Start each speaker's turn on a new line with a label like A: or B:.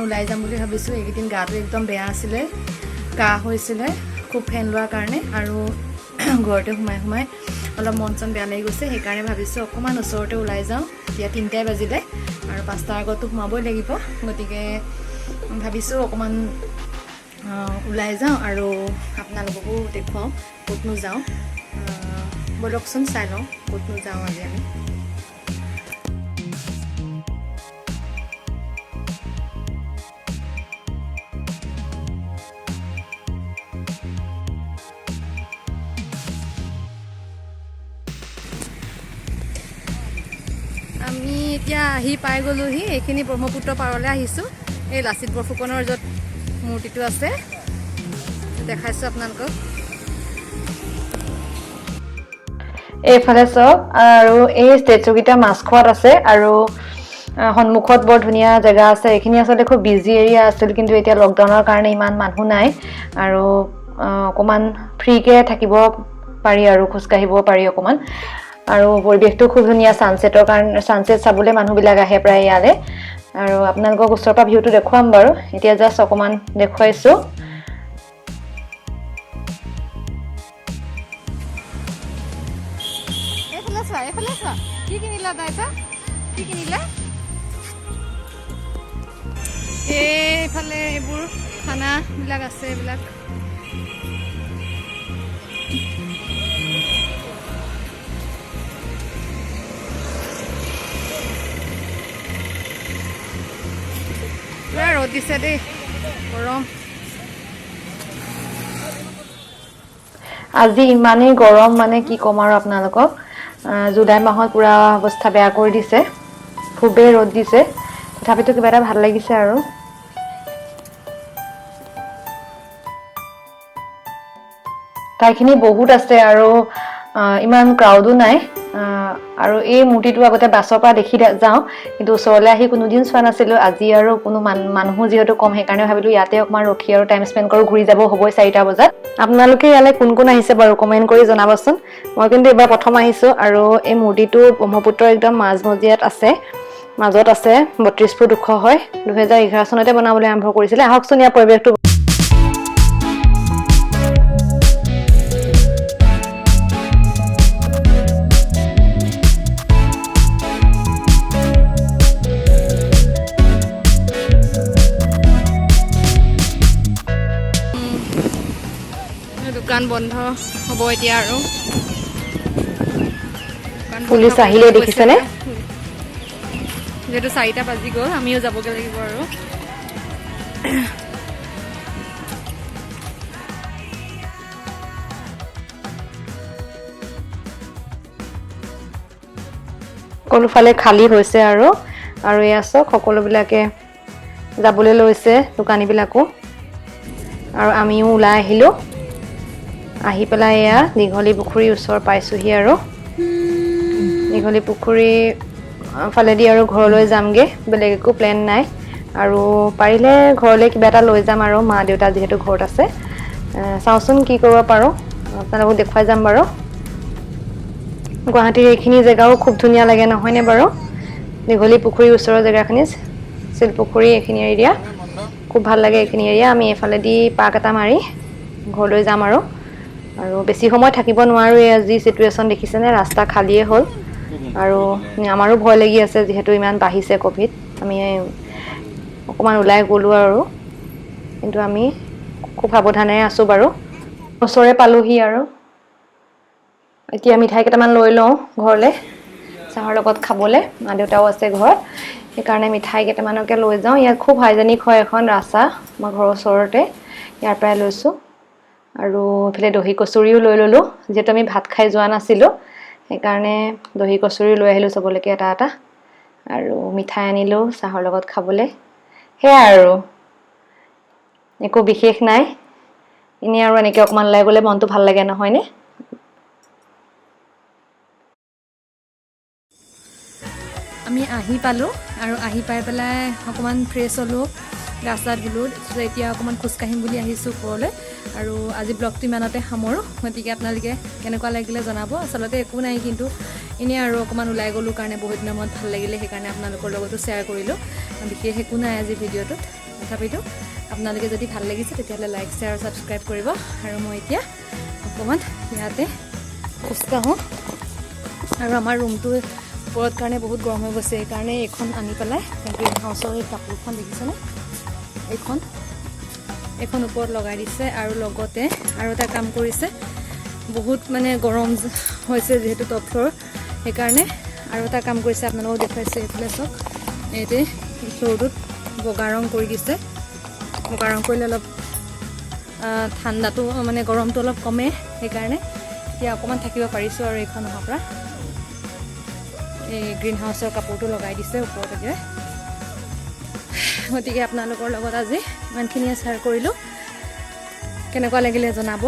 A: ওলাই যাম বুলি ভাবিছোঁ এইকেইদিন গাটো একদম বেয়া আছিলে কাহ হৈছিলে খুব ফেন লোৱাৰ কাৰণে আৰু ঘৰতে সোমাই অলপ মন চন বেয়া লাগি গৈছে সেইকাৰণে ভাবিছোঁ অকণমান ওচৰতে ওলাই যাওঁ এতিয়া 3টাই বাজিলে আৰু 5টাৰ আগতো সোমাবই লাগিব গতিকে ভাবিছোঁ অকণমান ওলাই যাওঁ আৰু আপোনালোককো দেখুৱাওঁ ক'তনো যাওঁ বলকচোন চাই লওঁ ক'তনো যাওঁ আজি আমি এতিয়া আহি পাই গ'লোহি এইখিনি ব্ৰহ্মপুত্ৰ পাৰলৈ আহিছোঁ এই লাচিত বৰফুকনৰ য'ত মূৰ্তিটো আছে দেখাইছোঁ আপোনালোকক এইফালে চাওক আৰু এই ষ্টেচুকেইটা মাছখোৱাত আছে আৰু সন্মুখত বৰ ধুনীয়া জেগা আছে এইখিনি আচলতে খুব বিজি এৰিয়া আছিল কিন্তু এতিয়া লকডাউনৰ কাৰণে ইমান মানুহ নাই আৰু অকণমান ফ্ৰীকে থাকিব পাৰি আৰু খোজকাঢ়িব পাৰি অকণমান আৰু পৰিৱেশটো খুব ধুনীয়া সানসেটৰ কাৰণে সানসেট চাবলৈ মানুহবিলাক আহে প্ৰায় ইয়ালে আৰু আপোনালোকক ওচৰৰ পৰা ভিউটো দেখুৱাম বাৰু এতিয়া জাষ্ট অকণমান দেখুৱাইছোঁ এইফালে চোৱা কি কিনিলা দাইতা কি কিনিলা এইফালে এইবোৰ খানাবিলাক আছে এইবিলাক পুৰা ৰ'দ দিছে দেই গৰম আজি ইমানেই গৰম মানে কি ক'ম আৰু আপোনালোকক জুলাই মাহত পুৰা অৱস্থা বেয়া কৰি দিছে খুবেই ৰ'দ দিছে তথাপিতো কিবা এটা ভাল লাগিছে আৰু ঠাইখিনি বহুত আছে আৰু ইমান ক্ৰাউডো নাই আৰু এই মূৰ্তিটো আগতে বাছৰ পৰা দেখি যাওঁ কিন্তু ওচৰলৈ আহি কোনোদিন চোৱা নাছিলোঁ আজি আৰু কোনো মানুহো যিহেতু কম সেইকাৰণে ভাবিলোঁ ইয়াতে অকণমান ৰখি আৰু টাইম স্পেণ্ড কৰোঁ ঘূৰি যাব হ'বই 4টা বজাত আপোনালোকে ইয়ালৈ কোন আহিছে বাৰু কমেণ্ট কৰি জনাবচোন মই কিন্তু এইবাৰ প্ৰথম আহিছোঁ আৰু এই মূৰ্তিটো ব্ৰহ্মপুত্ৰৰ একদম মাজমজিয়াত আছে মাজত আছে 32 ফুট ওখ হয় 2011 চনতে বনাবলৈ আৰম্ভ কৰিছিলে আহকচোন ইয়াৰ পৰিৱেশটো দোকান বন্ধ হ'ব এতিয়া আৰু পুলিচ আহিলে দেখিছেনে যেহেতু 4টা বাজি গ'ল আমিও যাবগৈ লাগিব আৰু সকলোফালে খালী হৈছে আৰু এয়া চাওক সকলোবিলাকে যাবলৈ লৈছে দোকানীবিলাকো আৰু আমিও ওলাই আহিলোঁ আহি পেলাই এয়া দীঘলী পুখুৰীৰ ওচৰ পাইছোঁহি আৰু দীঘলী পুখুৰী ফালেদি আৰু ঘৰলৈ যামগৈ বেলেগ একো প্লেন নাই আৰু পাৰিলে ঘৰলৈ কিবা এটা লৈ যাম আৰু মা দেউতা যিহেতু ঘৰত আছে চাওঁচোন কি কৰিব পাৰোঁ আপোনালোকক দেখুৱাই যাম বাৰু গুৱাহাটীৰ এইখিনি জেগাও খুব ধুনীয়া লাগে নহয়নে বাৰু দীঘলী পুখুৰীৰ ওচৰৰ জেগাখিনি শিলপুখুৰী এইখিনি এৰিয়া খুব ভাল লাগে এইখিনি এৰিয়া আমি এইফালেদি পাক এটা মাৰি ঘৰলৈ যাম আৰু বেছি সময় থাকিব নোৱাৰোঁ যি চিটুৱেশ্যন দেখিছেনে ৰাস্তা খালীয়ে হ'ল আৰু আমাৰো ভয় লাগি আছে যিহেতু ইমান বাঢ়িছে ক'ভিড আমি অকণমান ওলাই গ'লোঁ আৰু কিন্তু আমি খুব সাৱধানেৰে আছোঁ বাৰু ওচৰে পালোহি আৰু এতিয়া মিঠাই কেইটামান লৈ লওঁ ঘৰলৈ চাহৰ লগত খাবলৈ মা দেউতাও আছে ঘৰত সেইকাৰণে মিঠাই কেইটামানকে লৈ যাওঁ ইয়াত খুব হাইজেনিক হয় এখন ৰাস্তা মই ঘৰৰ ওচৰতে ইয়াৰ পৰাই লৈছোঁ আৰু এইফালে দহি কচুৰিও লৈ ল'লোঁ যিহেতু আমি ভাত খাই যোৱা নাছিলোঁ সেইকাৰণে দহি কচুৰি লৈ আহিলোঁ চবলৈকে এটা এটা আৰু মিঠাই আনিলোঁ চাহৰ লগত খাবলৈ সেয়াই আৰু একো বিশেষ নাই এনেই আৰু এনেকৈ অকণমান ওলাই গ'লে মনটো ভাল লাগে নহয়নে আমি আহি পালোঁ আৰু আহি পাই পেলাই অকণমান ফ্ৰেছ হ'লোঁ গা চা ধুলোঁ এতিয়া অকণমান খোজকাঢ়িম বুলি আহিছোঁ ওপৰলৈ আৰু আজি ব্লগটো ইমানতে সামৰোঁ গতিকে আপোনালোকে কেনেকুৱা লাগিলে জনাব আচলতে একো নাই কিন্তু এনেই আৰু অকণমান ওলাই গ'লোঁ কাৰণে বহুত দিনৰ মূৰত ভাল লাগিলে সেইকাৰণে আপোনালোকৰ লগতো শ্বেয়াৰ কৰিলোঁ বিশেষ একো নাই আজি ভিডিঅ'টোত তথাপিতো আপোনালোকে যদি ভাল লাগিছে তেতিয়াহ'লে লাইক শ্বেয়াৰ আৰু ছাবস্ক্ৰাইব কৰিব আৰু মই এতিয়া অকণমান ইয়াতে খোজকাঢ়োঁ আৰু আমাৰ ৰুমটো ওপৰত কাৰণে বহুত গৰম হৈ গৈছে সেইকাৰণে এইখন আনি পেলাই গ্ৰীণ হাউচৰ এই কাপোৰখন দেখিছেনে এইখন ওপৰত লগাই দিছে আৰু লগতে আৰু এটা কাম কৰিছে বহুত মানে গৰম হৈছে যিহেতু টপ ফ্ল'ৰ সেইকাৰণে আৰু এটা কাম কৰিছে আপোনালোকক দেখুৱাইছে এইফালে চাওক এইতে ফ্ল'ৰটোত বগা ৰং কৰি দিছে বগা ৰং কৰিলে অলপ ঠাণ্ডাটো মানে গৰমটো অলপ কমে সেইকাৰণে এতিয়া অকণমান থাকিব পাৰিছোঁ আৰু এইখন অহাৰ পৰা এই গ্ৰীণ হাউচৰ কাপোৰটো লগাই দিছে ওপৰতে গতিকে আপোনালোকৰ লগত আজি ইমানখিনিয়ে শ্বেয়াৰ কৰিলোঁ কেনেকুৱা লাগিলে জনাব